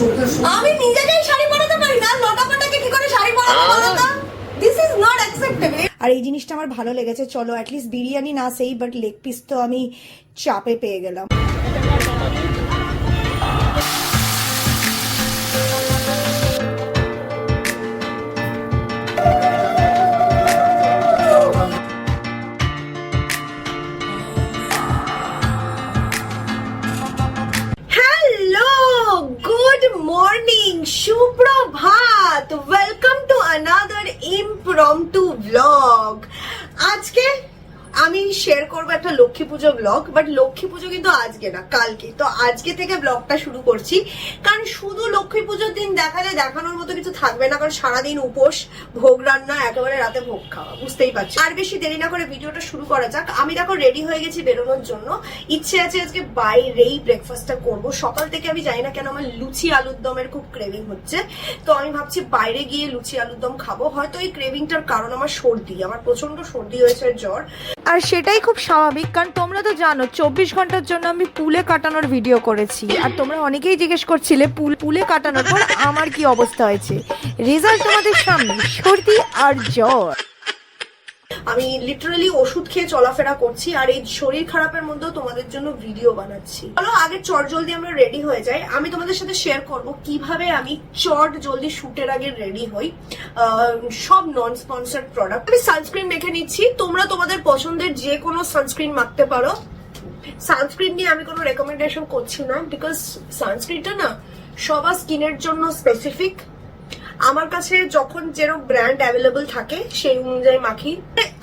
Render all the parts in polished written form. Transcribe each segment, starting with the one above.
আমি নিজেকেই শাড়ি পরাতে পারি না, লটাপাটাকে কি করে শাড়ি পরাবো বলো তো? This is not acceptable. আর এই জিনিসটা আমার ভালো লেগেছে। চলো অ্যাটলিস্ট বিরিয়ানি না সেই, বাট লেগ পিস তো আমি চাপে পেয়ে গেলাম। সুপ্রভাত, welcome to another impromptu blog. আজকে আমি শেয়ার করবো একটা লক্ষ্মী পুজো ব্লগ, বাট লক্ষ্মী পুজো কিন্তু আজকে না, কালকে। তো আজকে থেকে ব্লগটা শুরু করছি, কারণ শুধু লক্ষ্মী পুজোর দিন দেখালে দেখানোর মতো কিছু থাকবে না, কারণ সারাদিন উপোস, ভোগ রান্না, একেবারে রাতে ভোগ খাওয়া, বুঝতেই পারছি। আর বেশি দেরি না করে ভিডিওটা শুরু করা যাক। আমি দেখো রেডি হয়ে গেছি বেরোনোর জন্য। ইচ্ছে আছে আজকে বাইরেই ব্রেকফাস্টটা করব। সকাল থেকে আমি জানি না কেন আমার লুচি আলুর দমের খুব ক্রেভিং হচ্ছে, তো আমি ভাবছি বাইরে গিয়ে লুচি আলুর দম খাবো। হয়তো এই ক্রেভিংটার কারণ আমার সর্দি, আমার প্রচন্ড সর্দি হয়েছে, জ্বর। আর সেটাই খুব স্বাভাবিক, কারণ তোমরা তো জানো 24 ঘন্টার জন্য আমি পুলে কাটানোর ভিডিও করেছি। আর তোমরা অনেকেই জিজ্ঞেস করছিলে পুলে কাটানোর পর আমার কি অবস্থা হয়েছে। রেজাল্ট তোমাদের সামনে, সর্দি আর জ্বর। আমি লিটারালি ওষুধ খেয়ে চলাফেরা করছি, আর এই শরীর খারাপের মধ্যেও তোমাদের জন্য ভিডিও বানাচ্ছি। চলো আগে চট জলদি আমরা রেডি হয়ে যাই। আমি তোমাদের সাথে শেয়ার করব কিভাবে আমি চট জলদি শুটের আগে রেডি হই। সব নন স্পন্সর্ড প্রোডাক্ট। আমি সানস্ক্রিন মেখে নিচ্ছি, তোমরা তোমাদের পছন্দের যে কোনো সানস্ক্রিন মাখতে পারো। সানস্ক্রিন নিয়ে আমি কোনো রেকমেন্ডেশন করছি না, বিকজ সানস্ক্রিনটা না সবার স্কিনের জন্য স্পেসিফিক। আমার কাছে যখন যেরকম ব্র্যান্ড অ্যাভেলেবল থাকে সেই অনুযায়ী মাখি।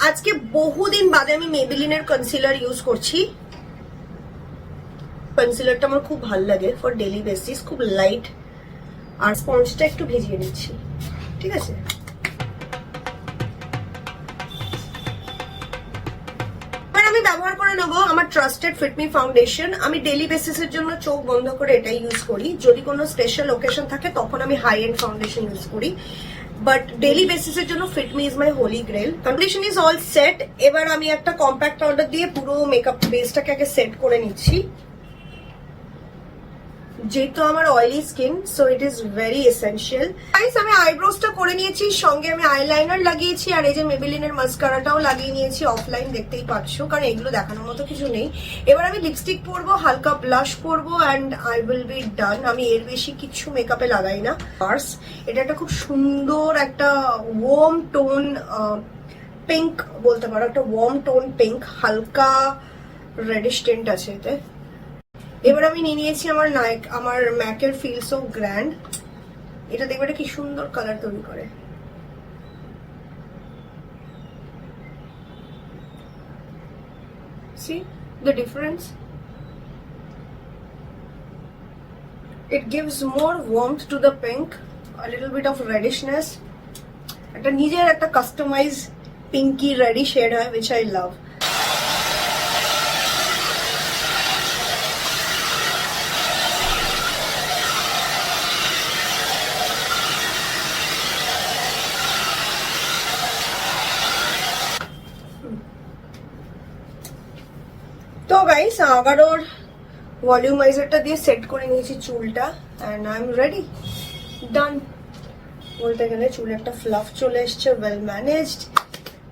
আজকে বহুদিন বাদে আমি মেবেলিনের কনসিলার ইউজ করছি। কনসিলারটা আমার খুব ভালো লাগে ফর ডেইলি বেসিস, খুব লাইট। আর স্পঞ্জটা একটু ভিজিয়ে নিচ্ছি, ঠিক আছে। আমি ব্যবহার করে নেবো আমার ট্রাস্টেড ফিটমি ফাউন্ডেশন। আমি ডেইলি বেসিসের জন্য চোখ বন্ধ করে এটাই ইউজ করি। যদি কোনো স্পেশাল ওকেশন থাকে তখন আমি হাই এন্ড ফাউন্ডেশন ইউজ করি, বাট ডেইলি বেসিসের জন্য fit me is my holy grail. Foundation is all set. এবার আমি একটা কম্প্যাক্ট পাউডার দিয়ে পুরো মেকআপ বেসটাকে আগে সেট করে নিচ্ছি। যেহেতু আমার oily skin, so it is very essential. Guys, আমি আইব্রোসটা করে নিয়েছি, সঙ্গে আমি আইলাইনার লাগিয়েছি, আর এই যে মেবেলিনের মাস্কারাটাও লাগিয়ে নিয়েছি। অফলাইন দেখতেই পাচ্ছ, কারণ এগুলো দেখানোর মতো কিছু নেই। এবার আমি লিপস্টিক পরবো, হালকা ব্লাশ পরবো, and I will be done. আমি এর বেশি কিছু মেকআপে লাগাই না। পার্স, এটা একটা খুব সুন্দর একটা ওয়ার্ম টোন পিঙ্ক বলতে পারো, একটা ওয়ার্ম টোন পিঙ্ক, হালকা রেডিশ টেন্ট আছে এতে। এবার আমি নিয়ে নিয়েছি আমার ম্যাকের ফিল সো গ্র্যান্ড। এটা দেখবে এটা কি সুন্দর কালার তৈরি করে। See the difference? It gives more warmth to the pink, a little bit of reddishness. একটা নিজের একটা কাস্টমাইজ পিঙ্কি রেডি শেড হয়, which I love. তো গাইস, আবারও ভলিউমাইজারটা দিয়ে সেট করে নিয়েছি চুলটা, এন্ড আই এম রেডি, ডান। বলতে গেলে চুলে একটা ফ্লাফ চলে এসছে, ওয়েল ম্যানেজড।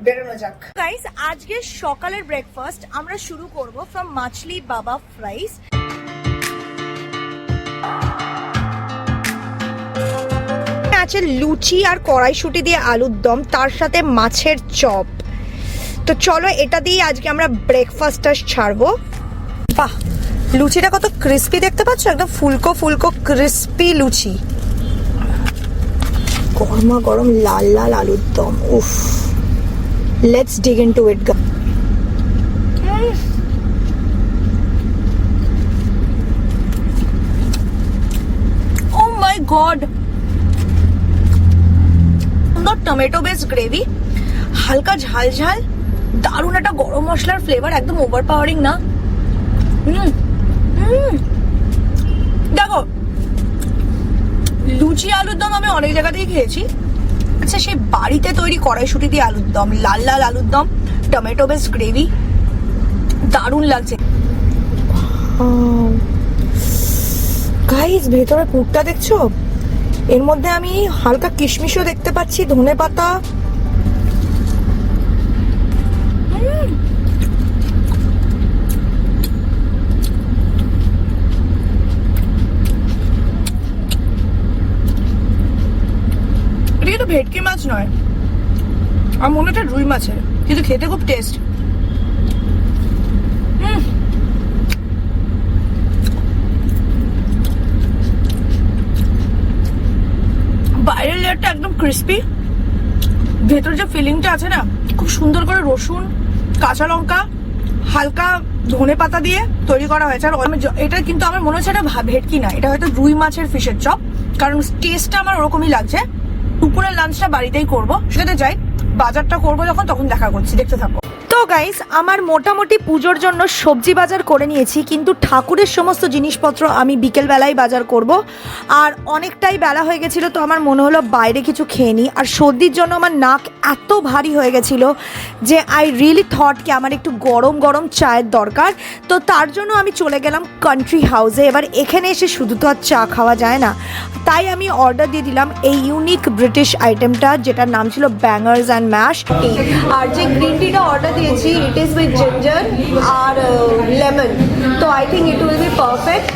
বেরোনো যাক। গাইস, আজকে সকালের ব্রেকফাস্ট আমরা শুরু করব ফ্রম মাছলি বাবা ফ্রাইস। আছে লুচি আর কড়াইশুঁটি দিয়ে আলুর দম, তার সাথে মাছের চপ। তো চলো এটা দিয়ে আজকে আমরা ব্রেকফাস্টটা ছাড়বো। বাহ, লুচিটা কত ক্রিস্পি দেখতে পাচ্ছ, একদম ফুলকো ফুলকো ক্রিস্পি লুচি, গরমা গরম লাল লাল আলুর দম। উফ, let's dig into it. Oh my god, সুন্দর টমেটো বেস গ্রেভি, হালকা ঝাল ঝাল, দারুণ একটা গরম মশলার ফ্লেভার, একদম ওভার পাওয়ারিং না। দেখো, লুচি আলুর দম আমি অনেক জায়গাতেই খেয়েছি। আচ্ছা, সেই বাড়িতে তৈরি কড়াইশুঁটি দিয়ে আলুর দম, লাল লাল আলুর দম, টমেটো বেস গ্রেভি, দারুণ লাগছে। গাইস ভেতরে পুরটা দেখছো? এর মধ্যে আমি হালকা কিশমিশও দেখতে পাচ্ছি, ধনেপাতা। এটা কিন্তু ভেটকি মাছ নয়, আমার মনে হচ্ছে রুই মাছের, কিন্তু খেতে খুব টেস্ট। বাইরের লেয়ারটা একদম ক্রিস্পি, ভেতর যে ফিলিংটা আছে না, খুব সুন্দর করে রসুন, কাঁচা লঙ্কা, হালকা ধনে পাতা দিয়ে তৈরি করা হয়েছে। আর এটা কিন্তু আমার মনে হচ্ছে এটা ভেটকি না, এটা হয়তো রুই মাছের ফিশের চপ, কারণ টেস্টটা আমার ওরকমই লাগছে। দুপুরের লাঞ্চটা বাড়িতেই করবো, সেটাতে যাই, বাজারটা করবো যখন তখন দেখা করছি, দেখতে থাকো। তো গাইস আমার মোটামুটি পুজোর জন্য সবজি বাজার করে নিয়েছি, কিন্তু ঠাকুরের সমস্ত জিনিসপত্র আমি বিকেলবেলায় বাজার করব। আর অনেকটাই বেলা হয়ে গেছিলো, তো আমার মনে হলো বাইরে কিছু খেয়ে নিই। আর সর্দির জন্য আমার নাক এত ভারী হয়ে গেছিলো যে আই রিয়েলি থট কি আমার একটু গরম গরম চায়ের দরকার। তো তার জন্য আমি চলে গেলাম কান্ট্রি হাউসে। এবার এখানে এসে শুধু তো আর চা খাওয়া যায় না, তাই আমি অর্ডার দিয়ে দিলাম এই ইউনিক ব্রিটিশ আইটেমটা, যেটার নাম ছিল ব্যাঙ্গার্স অ্যান্ড ম্যাশ। আর যে গ্রিন টিটা অর্ডার দিয়েছি, ইট ইজ উইথ জিঞ্জার আর লেমন, তো I think it will be perfect.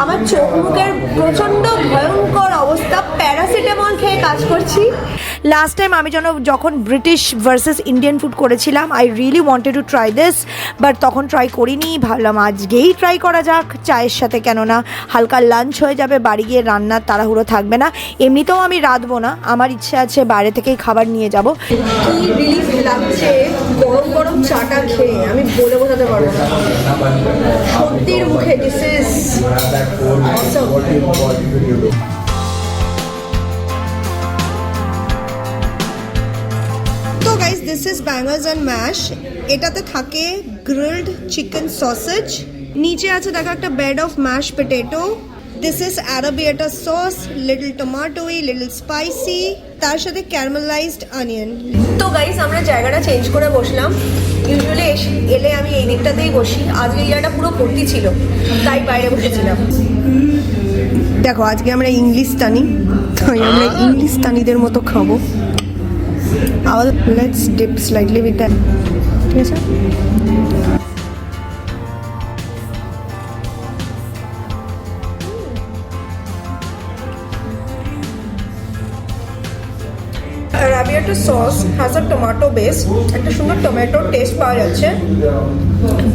আমার চোখ মুখের প্রচণ্ড ভয়ঙ্কর অবস্থা, প্যারাসিটামল খেয়ে কাজ করছি। লাস্ট টাইম আমি যখন ব্রিটিশ ভার্সেস ইন্ডিয়ান ফুড করেছিলাম, I really wanted to try this, but তখন ট্রাই করিনি। ভাবলাম আজকেই ট্রাই করা যাক চায়ের সাথে, কেননা হালকা লাঞ্চ হয়ে যাবে, বাড়ি গিয়ে রান্নার তাড়াহুড়ো থাকবে না। এমনিতেও আমি রাঁধবো না, আমার ইচ্ছে আছে বাইরে থেকেই খাবার নিয়ে যাব। কি রিলিফ লাগছে গরম গরম চাটা খেয়ে, আমি বলে বোঝাতে পারবো না। সত্যির মুখে দিস ইজ অসম। তো guys this is bangers and mash. এটাতে থাকে গ্রিলড চিকেন সসেজ, নিচে আছে দেখো একটা bed of mash potato. This is arrabbiata sauce, little tomatoey, little spicy, তার সাথে ক্যারামেলাইজড অনিয়ন। তো গাইস আমরা জায়গাটা চেঞ্জ করে বসলাম। ইউজুয়ালি এলে আমি এই দিকটাতেই বসি, আজকে এই জায়গাটা পুরো ভর্তি ছিল, তাই বাইরে বসেছিলাম। দেখো আজকে আমরা ইংলিশটানি, তাই আমরা ইংলিশটানিদের মতো খাবো। আবার let's deep slightly with that, ঠিক আছে? Arabiata sauce has a tomato base, একটা সুন্দর টমেটোর টেস্ট পাওয়া যাচ্ছে।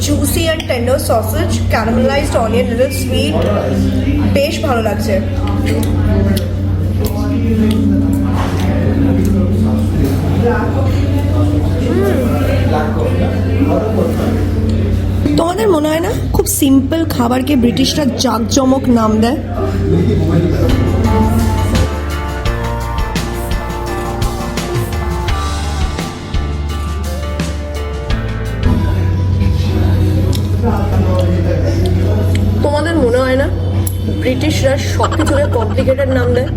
Juicy and tender sausage, caramelised onion, little sweet, বেশ ভালো লাগছে। তোমাদের মনে হয় না খুব সিম্পল খাবারকে ব্রিটিশরা জাঁকজমক নাম দেয়? তোমাদের মনে হয় না ব্রিটিশরা সব কিছুকে কমপ্লিকেটেড নাম দেয়?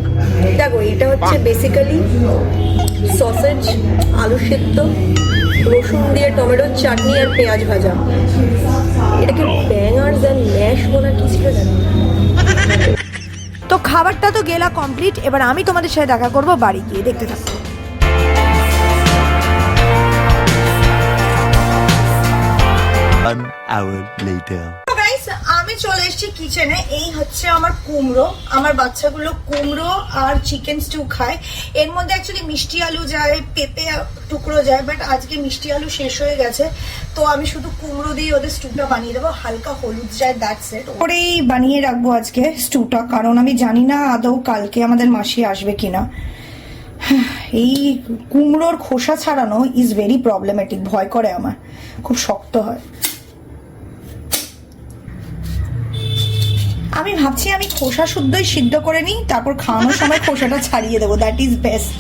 দেখো এটা হচ্ছে বেসিক্যালি সসেজ, আলু সেদ্ধ, রসুন দিয়ে টমেটোর চাটনি আর পেঁয়াজ ভাজা। এটাকে ব্যাঙ্গার্স অ্যান্ড ম্যাশ বলা কি ছিল জানো? তো খাবারটা তো গেলা কমপ্লিট, এবার আমি তোমাদের সাথে দেখা করব বাড়ি গিয়ে, দেখতে থাকো। আমি চলে এসেছি কিচেনে। এই হচ্ছে আমার কুমড়ো, আমার বাচ্চাগুলো কুমড়ো আর চিকেন স্টু খায়। এর মধ্যে অ্যাকচুয়ালি মিষ্টি আলু যায়, পেঁপে টুকরো যায়, বাট আজকে মিষ্টি আলু শেষ হয়ে গেছে, তো আমি শুধু কুমড়ো দিয়ে ওদের স্টুটা বানিয়ে দেবো, হালকা হলুদ যায়, দ্যাটস ইট। ওরেই বানিয়ে রাখবো আজকে স্টুটা, কারণ আমি জানি না আদৌ কালকে আমাদের মাসি আসবে কিনা। এই কুমড়োর খোসা ছাড়ানো ইজ ভেরি প্রবলেমেটিক, ভয় করে আমার, খুব শক্ত হয়। আমি ভাবছি আমি খোসা শুদ্ধই সিদ্ধ করে নিই, তারপর খাওয়ানোর সময় খোসাটা ছাড়িয়ে দেবো, দ্যাট ইজ বেস্ট।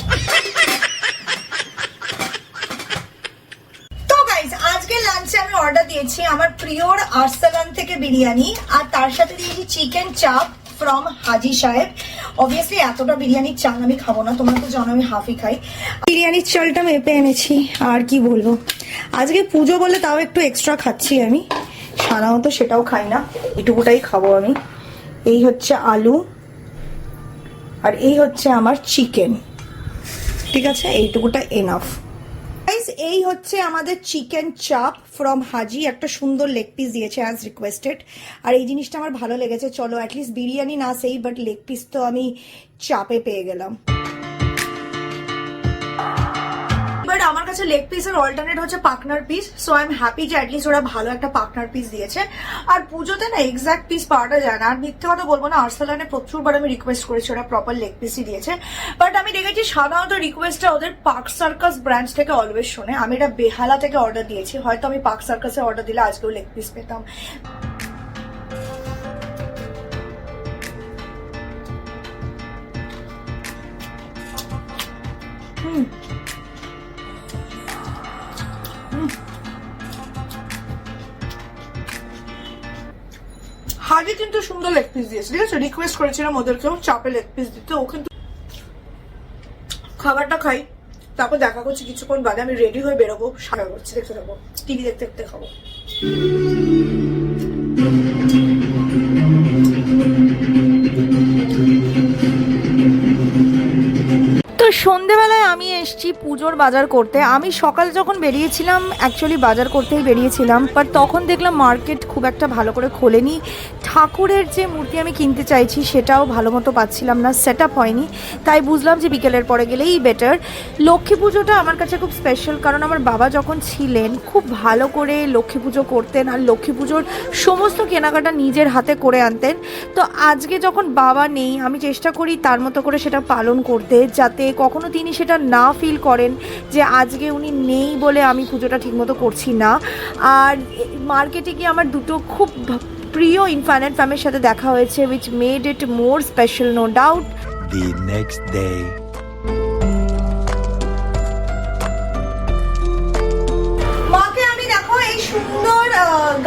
তো গাইজ আজকে লাঞ্চে আমি অর্ডার দিয়েছি আমার প্রিয়র আরসালান থেকে বিরিয়ানি, আর তার সাথে দিয়েছি চিকেন চাপ ফ্রম হাজি সাহেব। অবভিয়াসলি এতটা বিরিয়ানির চাল আমি খাবো না, তোমরা তো জানো আমি হাফই খাই। বিরিয়ানির চালটা মেপে এনেছি, আর কি বলবো, আজকে পুজো বলে তাও একটু এক্সট্রা খাচ্ছি আমি, সাধারণত সেটাও খাই না, এটুকুটাই খাবো আমি। এই হচ্ছে আলু, আর এই হচ্ছে আমার চিকেন। ঠিক আছে, এইটুকুটা এনাফ। এই হচ্ছে আমাদের চিকেন চাপ ফ্রম হাজি। একটা সুন্দর লেগ পিস দিয়েছে অ্যাজ রিকোয়েস্টেড, আর এই জিনিসটা আমার ভালো লেগেছে। চলো অ্যাটলিস্ট বিরিয়ানি না সেই, বাট লেগ পিস তো আমি চাপে পেয়ে গেলাম। বাট আমার কাছে লেগ পিসের অল্টারনেট হচ্ছে পাকনার পিস, সো আই এম হ্যাপি যে অ্যাটলিস্ট ওরা ভালো একটা পাকনার পিস দিয়েছে। আর পুজোতে না এক্সাক্ট পিস পাওয়াটা যায় না। আর মিথ্যে কথা বলবো না, আর্সেলানে প্রচুরবার আমি রিকোয়েস্ট করেছি, ওরা প্রপার লেগ পিসই দিয়েছে। বাট আমি দেখেছি সাধারণত রিকোয়েস্টটা ওদের পার্ক সার্কাস ব্রাঞ্চ থেকে অলওয়েজ শোনে। আমি এটা বেহালা থেকে অর্ডার দিয়েছি, হয়তো আমি পার্ক সার্কাসে অর্ডার দিলে আজকেও লেগ পিস পেতাম। হাজি কিন্তু সুন্দর লেগ পিস দিয়েছে, ঠিক আছে। রিকোয়েস্ট করেছিলাম ওদেরকেও চাপে লেগ পিস দিতে, ও কিন্তু। খাবারটা খাই, তারপর দেখা করছি কিছুক্ষণ বাদে। আমি রেডি হয়ে বেরোবো, সারা করছি, দেখতে থাকবো, টিভি দেখতে দেখতে খাবো। তো সন্ধেবেলায় আমি এসেছি পুজোর বাজার করতে। আমি সকাল যখন বেরিয়েছিলাম অ্যাকচুয়ালি বাজার করতেই বেরিয়েছিলাম, বাট তখন দেখলাম মার্কেট খুব একটা ভালো করে খোলেনি। ঠাকুরের যে মূর্তি আমি কিনতে চাইছি সেটাও ভালো মতো পাচ্ছিলাম না, সেট আপ হয়নি। তাই বুঝলাম যে বিকেলের পরে গেলেই বেটার। লক্ষ্মী পুজোটা আমার কাছে খুব স্পেশাল, কারণ আমার বাবা যখন ছিলেন খুব ভালো করে লক্ষ্মী পুজো করতেন, আর লক্ষ্মী পুজোর সমস্ত কেনাকাটা নিজের হাতে করে আনতেন। তো আজকে যখন বাবা নেই, আমি চেষ্টা করি তার মতো করে সেটা পালন করতে, যাতে কখনো তিনি সেটা না ফিল করেন যে আজকে উনি নেই বলে আমি পুজোটা ঠিকমতো করছি না। আর মার্কেটে গিয়ে আমার দুটো খুব প্রিয় ইনফিনিটফ্যামের সাথে দেখা হয়েছে, which made it more special, no doubt. The next day. মাকে আমি দেখো এই সুন্দর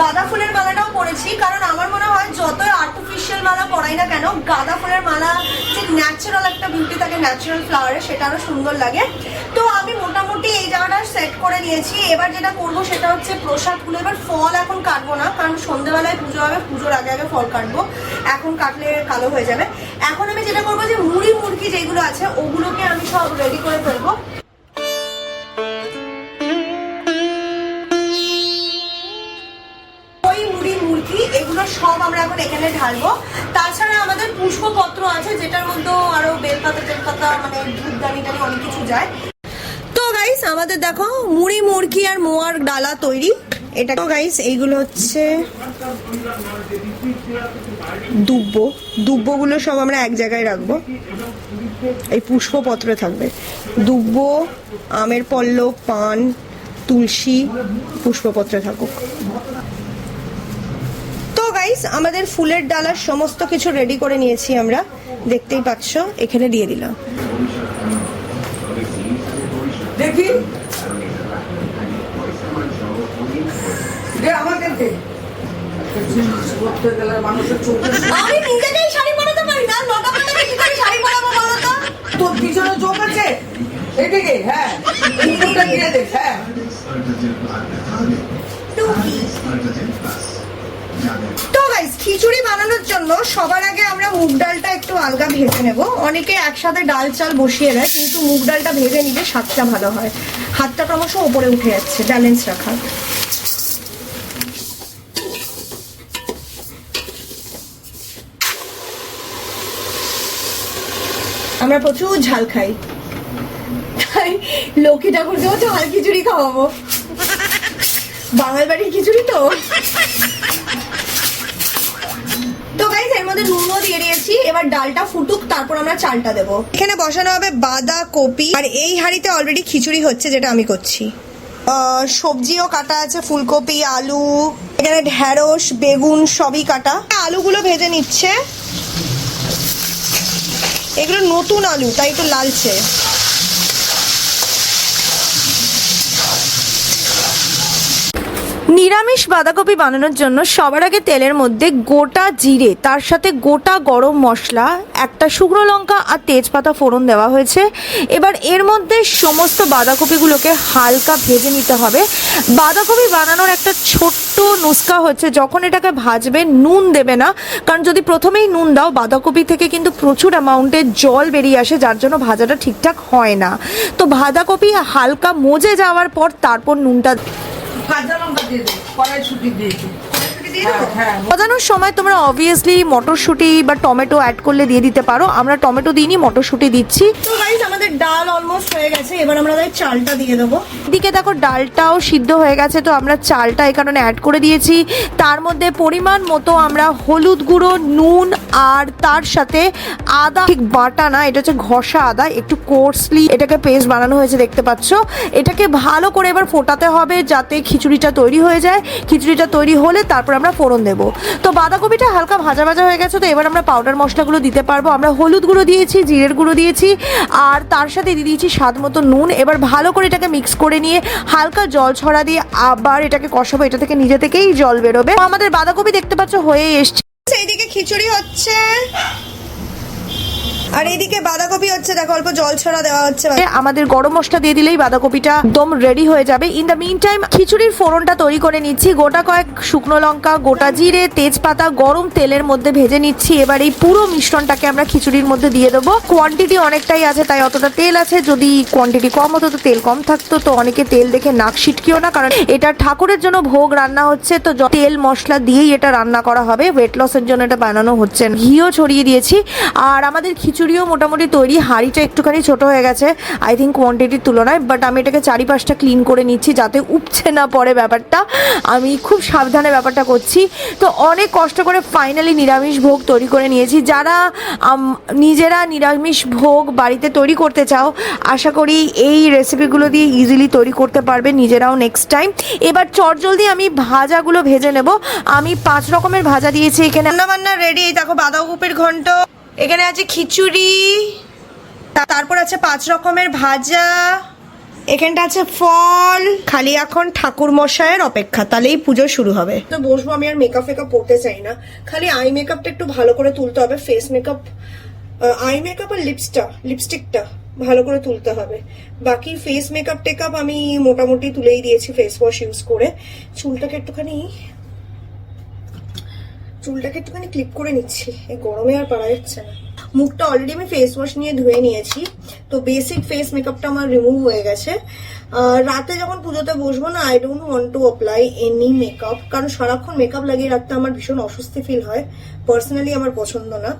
গাঁদা ফুলের মালাটাও পরেছি, কারণ আমার মনে হয় যতই আর্টিফিশিয়াল মালা পরাই না কেন, গাঁদা ফুলের মালা যে ন্যাচারাল একটা বিউটি থাকে ন্যাচারাল ফ্লাওয়ারে, সেটা আরো সুন্দর লাগে। তো আমি মোটামুটি এই জায়গাটা সেট করে নিয়েছি। এবার যেটা করবো সেটা হচ্ছে প্রসাদগুলো। এবার ফল এখন কাটবো না, কারণ সন্ধ্যেবেলায় পুজো হবে, পুজোর আগে আগে ফল কাটবো, এখন কাটলে কালো হয়ে যাবে। এখন আমি যেটা করবো যে মুড়ি মুরগি যেগুলো আছে ওগুলোকে আমি সব রেডি করে ফেলবো। এগুলো সব আমরা এখন এখানে ঢালবো। তাছাড়া আমাদের পুষ্পপত্র আছে, যেটার মধ্যে আরো বেলপাতা টেলপাতা মানে ধূপদানি টানি অনেক কিছু যায়। তো গাইস আমাদের দেখো মুড়ি মুরগি আর মোয়ার ডালা তৈরি। এটা তো গাইস এইগুলো হচ্ছে দুব্বগুলো সব আমরা এক জায়গায় রাখবো, এই পুষ্পপত্রে থাকবে। দুব্ব, আমের পল্লব, পান, তুলসী পুষ্পপত্রে থাকুক। আমাদের ফুলের ডালার সমস্ত কিছু রেডি করে নিয়েছি আমরা, দেখতেই পাচ্ছ, এখানে দিয়ে দিলাম। দেখি আমি নিজেকেই শাড়ি পরাতে পারি না, লটাপাটাকে কি করে শাড়ি পরাবো বলো তো? তোর পিছনে চোখ আছে এদিকে, হ্যাঁ মুখটা দিয়ে দেখ। হ্যাঁ তো গাইস খিচুড়ি বানানোর জন্য সবার আগে আমরা মুগ ডালটা একটু আলগা ভেজে নেব। অনেকে একসাথে ডাল চাল বসিয়ে দেয়, কিন্তু মুগ ডালটা ভেজে নিলে স্বাদটা ভালো হয়। হাতটা ক্রমশ ওপরে উঠে যাচ্ছে, ব্যালেন্স রাখা। আমরা প্রচুর ঝাল খাই, তাই লক্ষ্মী ঠাকুরকেও ঝাল খিচুড়ি খাওয়াবো। বাঙাল বাড়ির খিচুড়ি তো। তো গাইস এর মধ্যে নুনও দিয়ে দিয়েছি। এবার ডালটা ফুটুক, তারপর আমরা চালটা দেবো। এখানে বসানো হবে বাঁধাকপি, আর এই হাঁড়িতে অলরেডি খিচুড়ি হচ্ছে, যেটা আমি করছি। সবজিও কাটা আছে, ফুলকপি, আলু, এখানে ঢেঁড়স, বেগুন সবই কাটা। আলুগুলো ভেজে নিচ্ছে, এগুলো নতুন আলু তাই একটু লালচে। নিরামিষ বাঁধাকপি বানানোর জন্য সবার আগে তেলের মধ্যে গোটা জিরে, তার সাথে গোটা গরম মশলা, একটা শুকনো লঙ্কা আর তেজপাতা ফোড়ন দেওয়া হয়েছে। এবার এর মধ্যে সমস্ত বাঁধাকপিগুলোকে হালকা ভেজে নিতে হবে। বাঁধাকপি বানানোর একটা ছোট্ট নুস্কা হচ্ছে, যখন এটাকে ভাজবে নুন দেবে না, কারণ যদি প্রথমেই নুন দাও বাঁধাকপি থেকে কিন্তু প্রচুর অ্যামাউন্টে জল বেরিয়ে আসে, যার জন্য ভাজাটা ঠিকঠাক হয় না। তো বাঁধাকপি হালকা মজে যাওয়ার পর তারপর নুনটা ভাজা লঙ্কা দিয়ে দেবো, কড়াইশুঁটি দিয়েছি। বাজানোর সময় তোমরা অবভিয়াসলি মটরশুঁটি বা টমেটো অ্যাড করলে দিয়ে দিতে পারো, আমরা টমেটো দিইনি, মটরশুঁটি দিচ্ছি। তো গাইস আমাদের ডাল অলমোস্ট হয়ে গেছে, এবার আমরা চালটা দিয়ে দেবো। এদিকে দেখো ডালটাও সিদ্ধ হয়ে গেছে, তো আমরা চালটা এই কারণে অ্যাড করে দিয়েছি। তার মধ্যে পরিমাণ মতো আমরা হলুদ গুঁড়ো, নুন আর তার সাথে আদা, ঠিক বাটা না, এটা হচ্ছে ঘষা আদা, একটু কোর্সলি এটাকে পেস্ট বানানো হয়েছে দেখতে পাচ্ছ। এটাকে ভালো করে এবার ফোটাতে হবে যাতে খিচুড়িটা তৈরি হয়ে যায়। খিচুড়িটা তৈরি হলে তারপর আমরা ফোড়ন দেবো। তো বাঁধাকপিটা হালকা ভাজা ভাজা হয়ে গেছে, তো এবার আমরা পাউডার মশলাগুলো দিতে পারবো। আমরা হলুদ গুঁড়ো দিয়েছি, জিরের গুঁড়ো দিয়েছি আর তার সাথে দিয়ে দিয়েছি স্বাদ মতো নুন। এবার ভালো করে এটাকে মিক্স করে নিয়ে হালকা জল ছড়া দিয়ে আবার এটাকে কষাবো, এটা থেকে নিজে থেকেই জল বেরোবে। আমাদের বাঁধাকপি দেখতে পাচ্ছ হয়েই এসছে। এইদিকে খিচুড়ি হচ্ছে আর এইদিকে বাঁধাকপি হচ্ছে, দেখো অল্প জল ছড়া দেওয়া হচ্ছে। আমাদের গরম মশলা দিয়ে দিলেই বাঁধাকপিটা একদম রেডি হয়ে যাবে। ইন দ্য মিন টাইম খিচুড়ির ফোড়নটা তৈরি করে নিচ্ছি। গোটা কয়েক শুকনো লঙ্কা, গোটা জিরে, তেজপাতা গরম তেলের মধ্যে ভেজে নিচ্ছি। এবার এই পুরো মিশ্রণটাকে আমরা খিচুড়ির মধ্যে দিয়ে দেবো। কোয়ান্টিটি অনেকটাই আছে তাই অতটা তেল আছে, যদি কোয়ান্টিটি কম হতো তো তেল কম থাকতো। তো অনেকে তেল দেখে নাক ছিটকিও না, কারণ এটা ঠাকুরের জন্য ভোগ রান্না হচ্ছে, তো তেল মশলা দিয়েই এটা রান্না করা হবে। ওয়েট লসের জন্য এটা বানানো হচ্ছে। ঘিও ছড়িয়ে দিয়েছি আর আমাদের খিচুড়িও মোটামুটি তৈরি। হাঁড়িটা একটুখানি ছোট হয়ে গেছে আই থিঙ্ক কোয়ান্টিটির তুলনায়, বাট আমি এটাকে চারিপাশটা ক্লিন করে নিচ্ছি যাতে উপচে না পড়ে ব্যাপারটা। আমি খুব সাবধানে ব্যাপারটা করছি। তো অনেক কষ্ট করে ফাইনালি নিরামিষ ভোগ তৈরি করে নিয়েছি। যারা নিজেরা নিরামিষ ভোগ বাড়িতে তৈরি করতে চাও, আশা করি এই রেসিপিগুলো দিয়ে ইজিলি তৈরি করতে পারবে নিজেরাও নেক্সট টাইম। এবার চটজলদি আমি ভাজাগুলো ভেজে নেব। আমি 5 রকমের ভাজা দিয়েছি এখানে। রান্না রেডি। দেখো বাঁধাকপির ঘন্ট, এখানে আছে খিচুড়ি, তারপর আছে 5 রকমের ভাজা, এখানটা আছে ফল। খালি এখন ঠাকুর মশাইয়ের অপেক্ষা, তাহলেই পুজো শুরু হবে। তো বসবো, আমি আর মেকআপ ফেকআপ করতে চাই না, খালি আই মেকআপটা একটু ভালো করে তুলতে হবে। ফেস মেকআপ, আই মেকআপ আর লিপস্টিকটা ভালো করে তুলতে হবে। বাকি ফেস মেকআপ টেকআপ আমি মোটামুটি তুলেই দিয়েছি ফেস ওয়াশ ইউজ করে। চুলটাকে একটুখানি ক্লিপ করে নিচ্ছি, এই গরমে আর পারা যাচ্ছে না। মুখটা অলরেডি আমি ফেস ওয়াশ নিয়ে ধুয়ে নিয়েছি, তো বেসিক ফেস মেকআপটা আমার রিমুভ হয়ে গেছে। রাতে যখন পুজোতে বসবো না, I don't want to apply any makeup, কারণ সারাক্ষণ মেকআপ লাগিয়ে রাখতে আমার ভীষণ অস্বস্তি ফিল হয়, পার্সোনালি আমার পছন্দ না।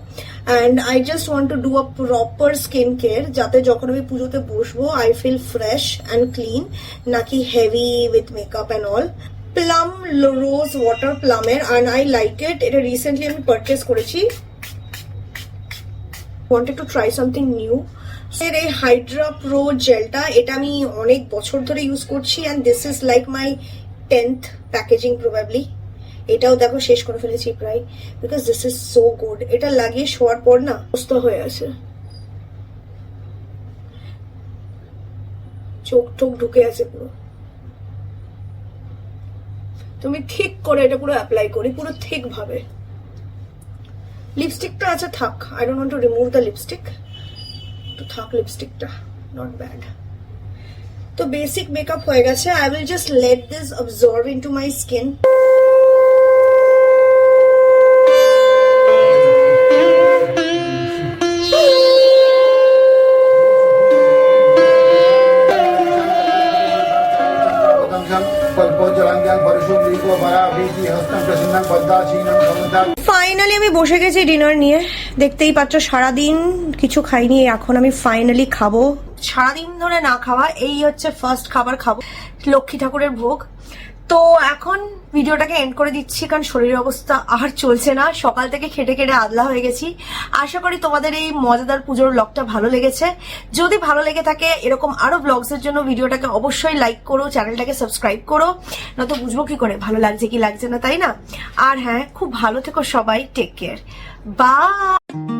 And I just want to do a proper skin care, যাতে যখন আমি পুজোতে বসবো I feel fresh and clean, নাকি heavy with makeup and all. Plum rose water প্লামের, অ্যান্ড আই লাইক ইট। এটা রিসেন্টলি আমি পারচেস করেছি। Wanted to try something new. এর এই হাইড্রা প্রো জেলটা, এটা আমি অনেক বছর ধরে ইউজ করছি, and this is like my 10th packaging probably. এটাও দেখো শেষ করে ফেলেছি প্রায়, because this is so good. এটা লাগিয়ে শোয়ার পর না সুস্থ হয়ে আছে, চোখ টোক ঢুকে আছে পুরো। তুমি ঠিক করে এটা পুরো অ্যাপ্লাই করি, পুরো ঠিক ভাবে। লিপস্টিকটা আছে থাক, I don't want to remove the lipstick, তো থাক লিপস্টিকটা, নট ব্যাড। তো বেসিক মেকআপ হয়ে গেছে। I will just let this observe into my skin. Finally আমি বসে গেছি ডিনার নিয়ে। দেখতেই পাচ্ছ সারাদিন কিছু খাইনি, এখন আমি ফাইনালি খাবো। সারাদিন ধরে না খাওয়া, এই হচ্ছে ফার্স্ট খাবার খাবো, লক্ষ্মী ঠাকুরের ভোগ। তো এখন ভিডিওটাকে এন্ড করে দিচ্ছি, কারণ শরীরের অবস্থা আর চলছে না। সকাল থেকে খেটে খেটে আদলা হয়ে গেছি। আশা করি তোমাদের এই মজাদার পুজোর ব্লগটা ভালো লেগেছে। যদি ভালো লেগে থাকে এরকম আরো ব্লগসের জন্য ভিডিওটাকে অবশ্যই লাইক করো, চ্যানেলটাকে সাবস্ক্রাইব করো, নয়তো বুঝবো কি করে ভালো লাগছে কি লাগছে না, তাই না? আর হ্যাঁ, খুব ভালো থেকো সবাই, টেক কেয়ার, বাই।